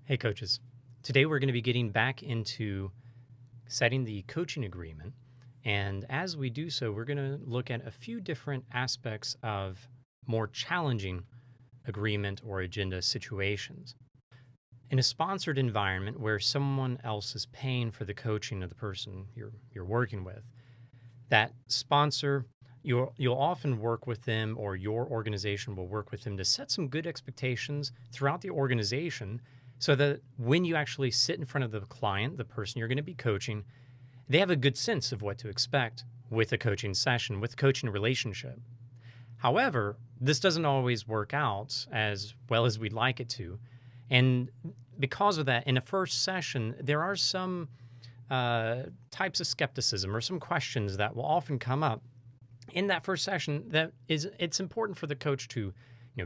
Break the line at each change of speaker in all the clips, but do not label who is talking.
Hey, coaches. Today we're going to be getting back into setting the coaching agreement. And as we do so, we're going to look at a few different aspects of more challenging agreement or agenda situations. In a sponsored environment where someone else is paying for the coaching of the person you're working with, that sponsor, you'll often work with them, or your organization will work with them to set some good expectations throughout the organization so that when you actually sit in front of the client, the person you're going to be coaching, they have a good sense of what to expect with a coaching session, with a coaching relationship. However, this doesn't always work out as well as we'd like it to. And because of that, in a first session, there are some types of skepticism or some questions that will often come up in that first session that it's important for the coach to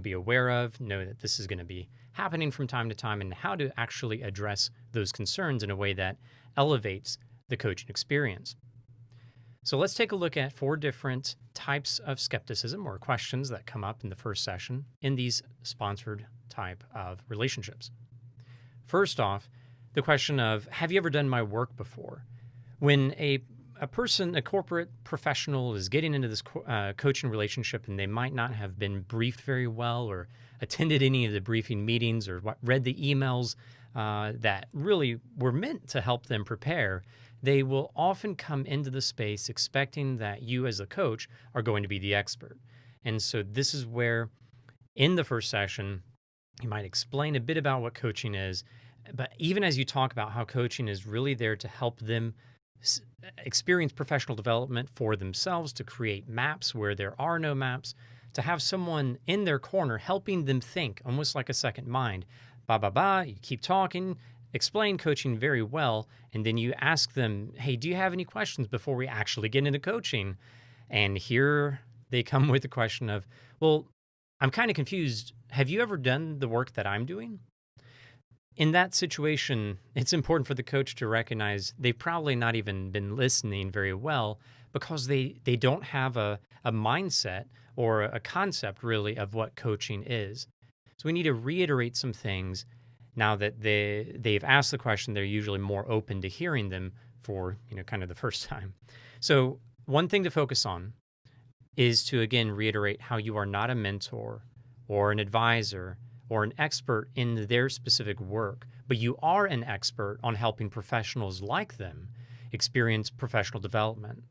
be aware of, know that this is going to be happening from time to time, and how to actually address those concerns in a way that elevates the coaching experience. So let's take a look at 4 different types of skepticism or questions that come up in the first session in these sponsored type of relationships. First off, the question of, have you ever done my work before? When a person, a corporate professional, is getting into this coaching relationship and they might not have been briefed very well or attended any of the briefing meetings or read the emails that really were meant to help them prepare, they will often come into the space expecting that you as a coach are going to be the expert. And so this is where, in the first session, you might explain a bit about what coaching is, but even as you talk about how coaching is really there to help them experience professional development for themselves, to create maps where there are no maps, to have someone in their corner helping them think, almost like a second mind. You keep talking, explain coaching very well, and then you ask them, hey, do you have any questions before we actually get into coaching? And here they come with the question of, well, I'm kind of confused. Have you ever done the work that I'm doing? In that situation, it's important for the coach to recognize they've probably not even been listening very well, because they don't have a mindset or a concept really of what coaching is. So we need to reiterate some things. Now that they've asked the question, they're usually more open to hearing them for kind of the first time. So one thing to focus on is to, again, reiterate how you are not a mentor or an advisor or an expert in their specific work, but you are an expert on helping professionals like them experience professional development.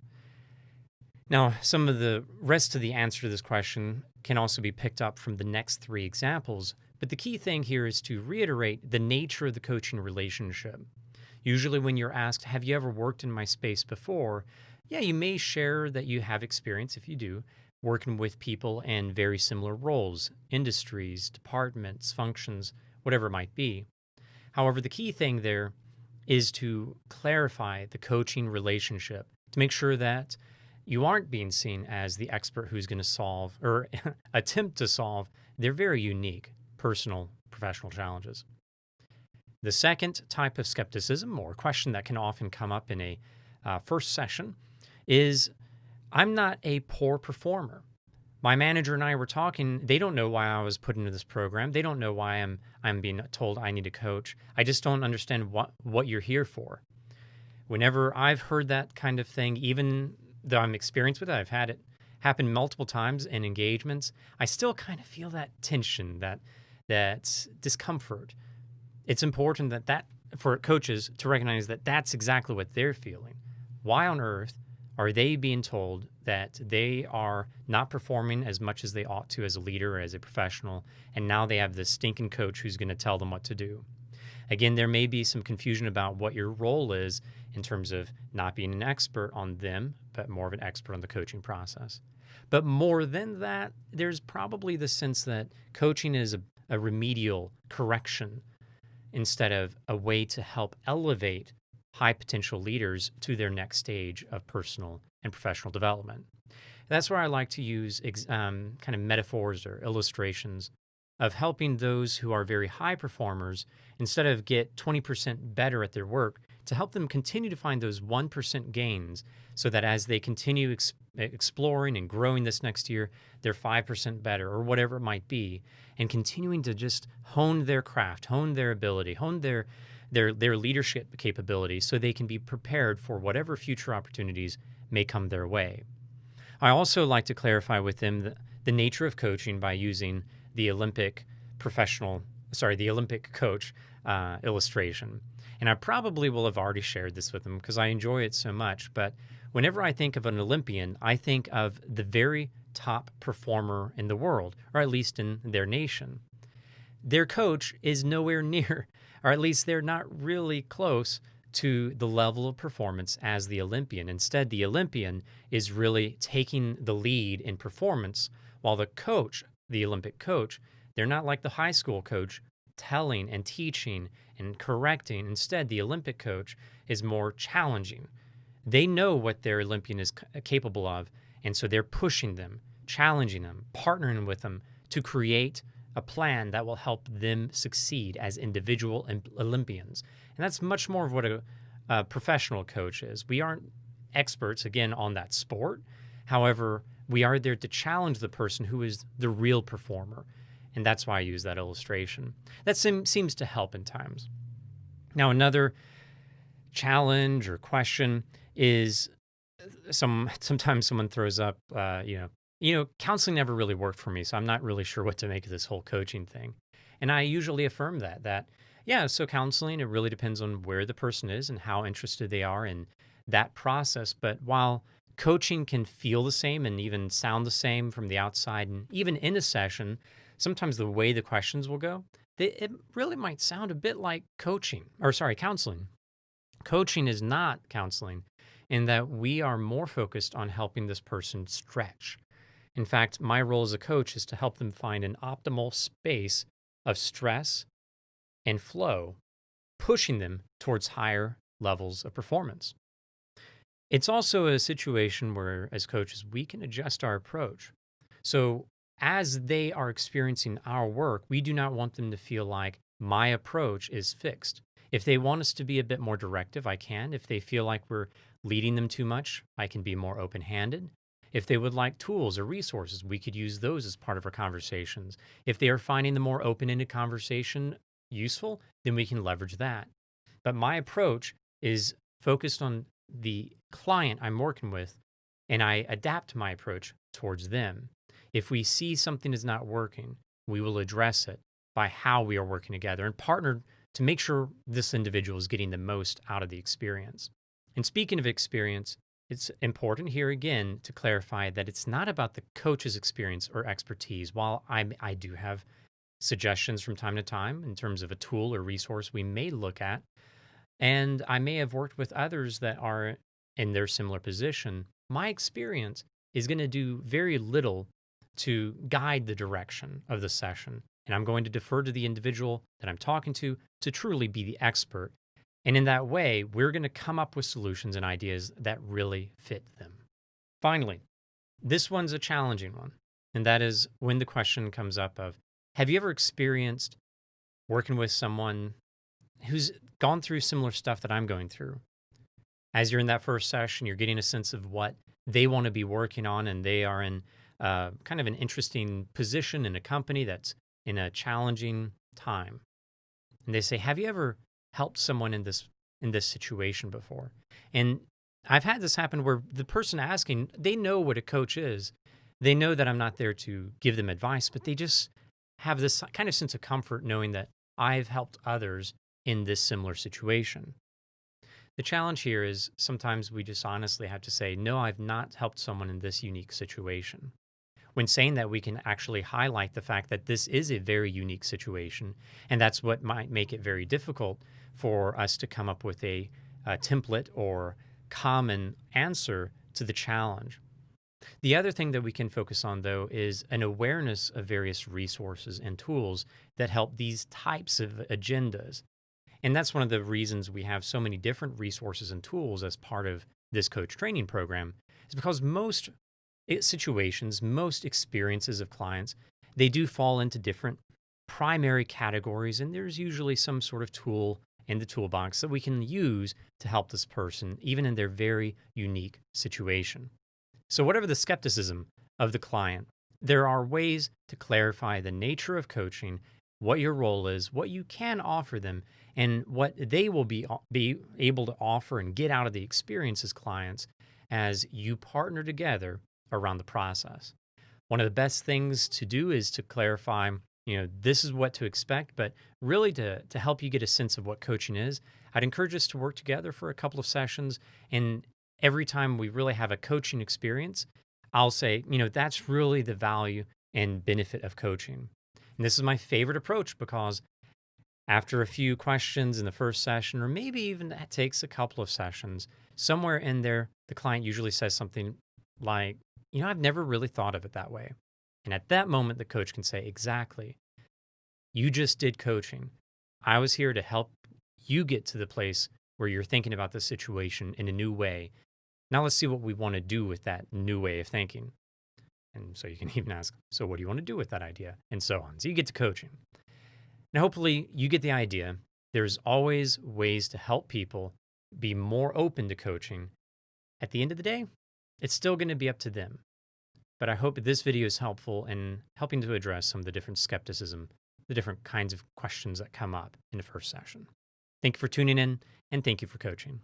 Now, some of the rest of the answer to this question can also be picked up from the next 3 examples, but the key thing here is to reiterate the nature of the coaching relationship. Usually when you're asked, have you ever worked in my space before? Yeah, you may share that you have experience, if you do, working with people in very similar roles, industries, departments, functions, whatever it might be. However, the key thing there is to clarify the coaching relationship to make sure that you aren't being seen as the expert who's going to solve or attempt to solve their very unique personal, professional challenges. The second type of skepticism or question that can often come up in a first session is, I'm not a poor performer. My manager and I were talking. They don't know why I was put into this program. They don't know why I'm being told I need to coach. I just don't understand what you're here for. Whenever I've heard that kind of thing, even though I'm experienced with it, I've had it happen multiple times in engagements, I still kind of feel that tension, that discomfort. It's important that for coaches to recognize that that's exactly what they're feeling. Why on earth are they being told that they are not performing as much as they ought to as a leader or as a professional, and now they have this stinking coach who's going to tell them what to do? Again, there may be some confusion about what your role is in terms of not being an expert on them, but more of an expert on the coaching process. But more than that, there's probably the sense that coaching is a remedial correction instead of a way to help elevate high potential leaders to their next stage of personal and professional development. That's where I like to use kind of metaphors or illustrations of helping those who are very high performers, instead of get 20% better at their work, to help them continue to find those 1% gains so that as they continue exploring and growing this next year, they're 5% better or whatever it might be, and continuing to just hone their craft, hone their ability, hone their leadership capabilities so they can be prepared for whatever future opportunities may come their way. I also like to clarify with them the nature of coaching by using the Olympic coach illustration. And I probably will have already shared this with them because I enjoy it so much. But whenever I think of an Olympian, I think of the very top performer in the world, or at least in their nation. Their coach is nowhere near, or at least they're not really close to the level of performance as the Olympian. Instead, the Olympian is really taking the lead in performance, while the coach, the Olympic coach, they're not like the high school coach telling and teaching and correcting. Instead, the Olympic coach is more challenging. They know what their Olympian is capable of, and so they're pushing them, challenging them, partnering with them to create a plan that will help them succeed as individual Olympians. And that's much more of what a professional coach is. We aren't experts, again, on that sport. However, we are there to challenge the person who is the real performer. And that's why I use that illustration. That seems to help in times. Now, another challenge or question is sometimes someone throws up, counseling never really worked for me, so I'm not really sure what to make of this whole coaching thing. And I usually affirm so counseling, it really depends on where the person is and how interested they are in that process. But while coaching can feel the same and even sound the same from the outside, and even in a session, sometimes the way the questions will go, it really might sound a bit like counseling. Coaching is not counseling in that we are more focused on helping this person stretch. In fact, my role as a coach is to help them find an optimal space of stress and flow, pushing them towards higher levels of performance. It's also a situation where, as coaches, we can adjust our approach. So as they are experiencing our work, we do not want them to feel like my approach is fixed. If they want us to be a bit more directive, I can. If they feel like we're leading them too much, I can be more open-handed. If they would like tools or resources, we could use those as part of our conversations. If they are finding the more open-ended conversation useful, then we can leverage that. But my approach is focused on the client I'm working with, and I adapt my approach towards them. If we see something is not working, we will address it by how we are working together and partner to make sure this individual is getting the most out of the experience. And speaking of experience, it's important here again to clarify that it's not about the coach's experience or expertise. While I do have suggestions from time to time in terms of a tool or resource we may look at, and I may have worked with others that are in their similar position, my experience is going to do very little to guide the direction of the session. And I'm going to defer to the individual that I'm talking to truly be the expert. And in that way, we're going to come up with solutions and ideas that really fit them. Finally, this one's a challenging one. And that is when the question comes up of, have you ever experienced working with someone who's gone through similar stuff that I'm going through? As you're in that first session, you're getting a sense of what they want to be working on, and they are in kind of an interesting position in a company that's in a challenging time. And they say, have you ever helped someone in this situation before? And I've had this happen where the person asking, they know what a coach is. They know that I'm not there to give them advice, but they just have this kind of sense of comfort knowing that I've helped others in this similar situation. The challenge here is sometimes we just honestly have to say, no, I've not helped someone in this unique situation. When saying that, we can actually highlight the fact that this is a very unique situation, and that's what might make it very difficult for us to come up with a template or common answer to the challenge. The other thing that we can focus on, though, is an awareness of various resources and tools that help these types of agendas. And that's one of the reasons we have so many different resources and tools as part of this coach training program, is because most situations, most experiences of clients, they do fall into different primary categories, and there's usually some sort of tool in the toolbox that we can use to help this person, even in their very unique situation. So, whatever the skepticism of the client, there are ways to clarify the nature of coaching, what your role is, what you can offer them, and what they will be able to offer and get out of the experience as clients as you partner together around the process. One of the best things to do is to clarify, this is what to expect, but really to help you get a sense of what coaching is, I'd encourage us to work together for a couple of sessions. And every time we really have a coaching experience, I'll say, that's really the value and benefit of coaching. And this is my favorite approach because after a few questions in the first session, or maybe even that takes a couple of sessions, somewhere in there, the client usually says something like, I've never really thought of it that way. And at that moment, the coach can say, exactly, you just did coaching. I was here to help you get to the place where you're thinking about the situation in a new way. Now let's see what we want to do with that new way of thinking. And so you can even ask, so what do you want to do with that idea? And so on. So you get to coaching. Now, hopefully you get the idea. There's always ways to help people be more open to coaching. At the end of the day, it's still going to be up to them. But I hope that this video is helpful in helping to address some of the different skepticism, the different kinds of questions that come up in the first session. Thank you for tuning in, and thank you for coaching.